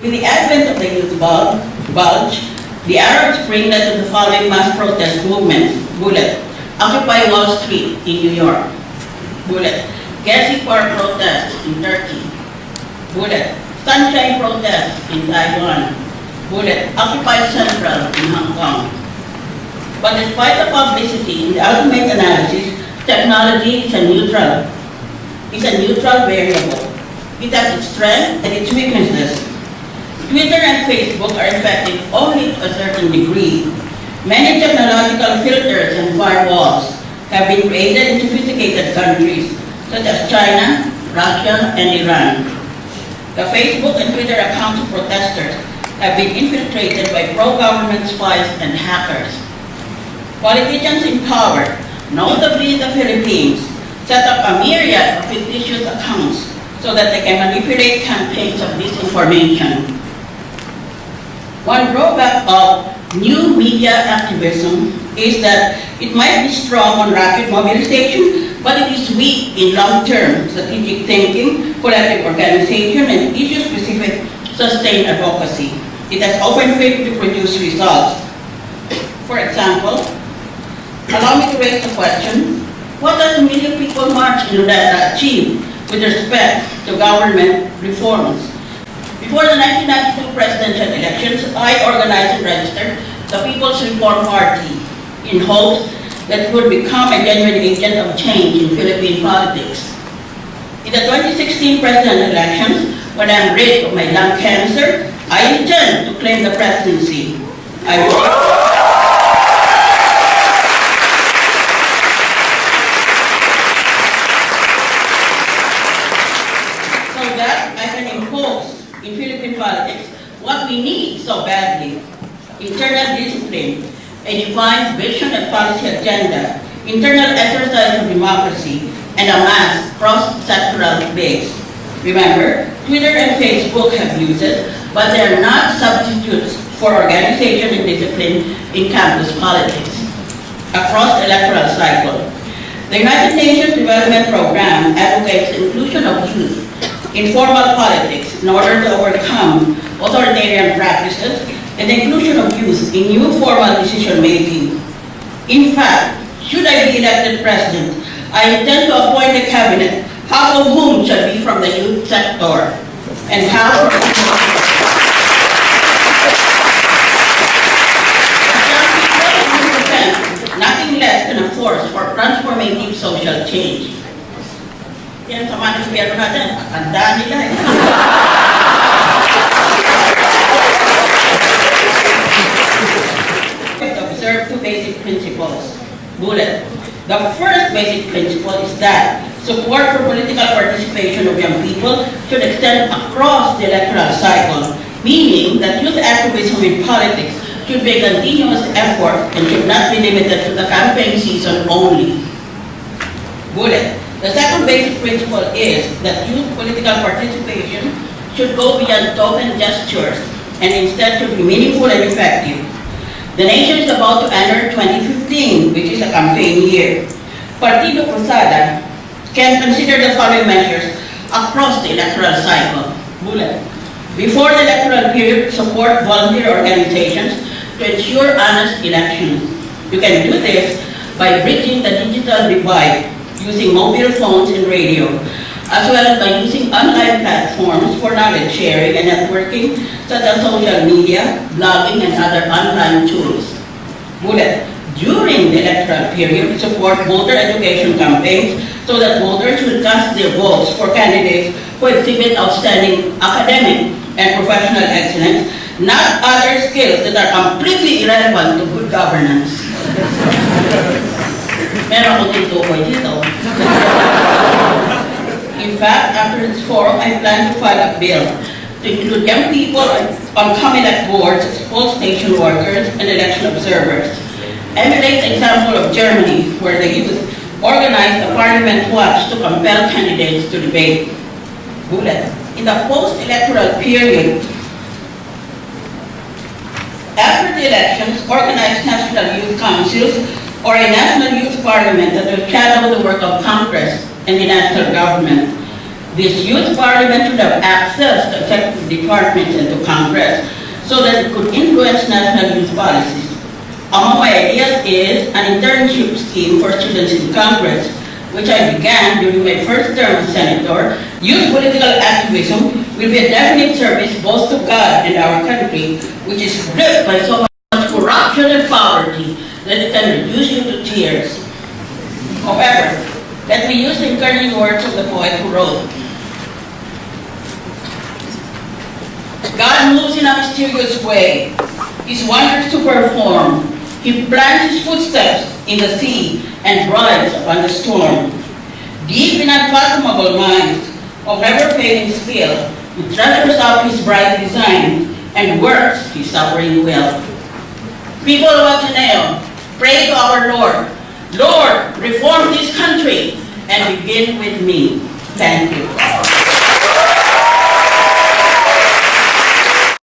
With the advent of the youth bulge, the Arab Spring led to the following mass protest movements. Bullet. Occupy Wall Street in New York. Bullet. Gezi Park protest in Turkey. Bullet. Sunshine protest in Taiwan. Bullet. Occupy Central in Hong Kong. But despite the publicity, in the ultimate analysis, technology is a neutral variable. It has its strengths and its weaknesses. Twitter and Facebook are effective only to a certain degree. Many technological filters and firewalls have been created in sophisticated countries, such as China, Russia, and Iran. The Facebook and Twitter accounts of protesters have been infiltrated by pro-government spies and hackers. Politicians in power, notably in the Philippines, set up a myriad of fictitious accounts so that they can manipulate campaigns of disinformation. One drawback of new media activism is that it might be strong on rapid mobilization, but it is weak in long-term strategic thinking, collective organization, and issue-specific sustained advocacy. It has often failed to produce results. For example, allow me to raise the question, what does a million people march in Nila achieve with respect to government reforms? Before the 1992 presidential elections, I organized and registered the People's Reform Party in hopes that it would become a genuine agent of change in Philippine politics. In the 2016 presidential elections, when I'm rid of my lung cancer, I intend to claim the presidency. So that I can impose in Philippine politics what we need so badly: internal discipline, a defined vision and policy agenda, internal exercise of democracy, and a mass cross-sectoral base. Remember, Twitter and Facebook have uses, but they are not substitutes for organization and discipline in campus politics. Across the electoral cycle, the United Nations Development Program advocates the inclusion of youth in formal politics in order to overcome authoritarian practices and the inclusion of youth in new formal decision-making. In fact, should I be elected president, I intend to appoint a cabinet, half of whom shall be from the youth sector, and half from nothing less than a force for transformative social change. Yan sa mga gobyerno natin, tandaan nila eh. Observe two basic principles. Bullet. The first basic principle is that support for political participation of young people should extend across the electoral cycle, meaning that youth activism in politics should be a continuous effort and should not be limited to the campaign season only. Bullet. The second basic principle is that youth political participation should go beyond token gestures and instead should be meaningful and effective. The nation is about to enter 2015, which is a campaign year. Partido Cruzada can consider the following measures across the electoral cycle. Bullet. Before the electoral period, support volunteer organizations to ensure honest elections. You can do this by bridging the digital divide using mobile phones and radio, as well as by using online platforms for knowledge sharing and networking, such as social media, blogging, and other online tools. Bullet. During the electoral period, support voter education campaigns so that voters will cast their votes for candidates who exhibit outstanding academic and professional excellence, not other skills that are completely irrelevant to good governance. Meron akong titukoy dito. In fact, after this forum, I plan to file a bill to include young people on COMELEC boards as poll station workers and election observers. Emulate the example of Germany, where the youth organized a parliament watch to compel candidates to debate. Bullet. In the post-electoral period, after the elections, organize national youth councils or a national youth parliament that will shadow the work of Congress and the national government. This youth parliament should have access to executive departments and to Congress so that it could influence national youth policies. Among my ideas is an internship scheme for students in Congress, which I began during my first term as senator. Youth political activism will be a definite service both to God and our country, which is gripped by so much corruption and poverty that it can reduce you to tears. However, let me use the encouraging words of the poet who wrote, God moves in a mysterious way, His wonders to perform. He plants His footsteps in the sea and rides upon the storm. Deep in unfathomable minds of never-failing skill, He treasures up His bright design and works His sovereign will. People of Ateneo, pray to our Lord. Lord, reform this country and begin with me. Thank you.